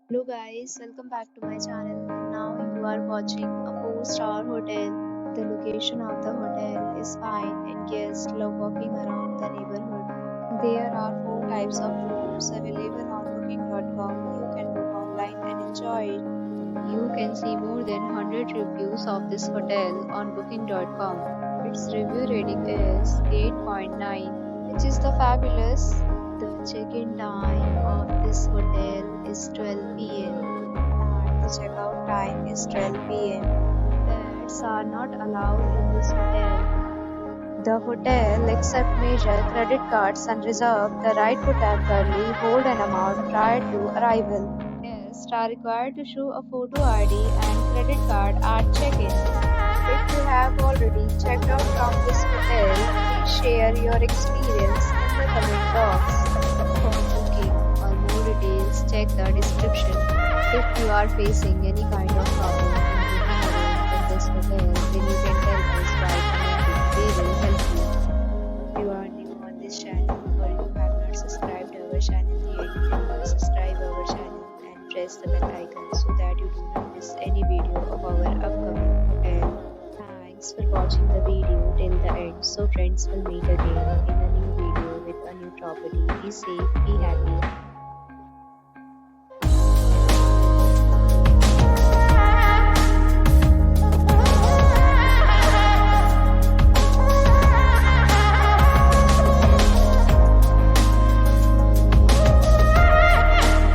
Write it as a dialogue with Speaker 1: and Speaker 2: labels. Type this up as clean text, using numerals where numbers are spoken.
Speaker 1: Hello guys, welcome back to my channel. Now you are watching a 4-star hotel. The location of the hotel is fine and guests love walking around the neighborhood. There are 4 types of rooms available on booking.com. You can book online and enjoy it. You can see more than 100 reviews of this hotel on booking.com. Its review rating is 8.9, which is the fabulous. The check-in time of this hotel is 12 p.m. and the checkout time is 12 p.m. Pets are not allowed in this hotel. The hotel accepts major credit cards and reserves the right to temporarily hold an amount prior to arrival. Guests are required to show a photo ID and credit card at check-in. If you have already checked out from this hotel, please share your experience in the comment box. For booking or more details, check the description. If you are facing any kind of problem in booking a room in this hotel, then you can tell us by commenting. We will help you. If you are new on this channel or you have not subscribed our channel yet, then please subscribe our channel and press the bell icon so that you do not miss any video of our upcoming hotel. Thanks for watching the video till the end. So friends, will meet again in a new video with a new property. Be safe, be happy.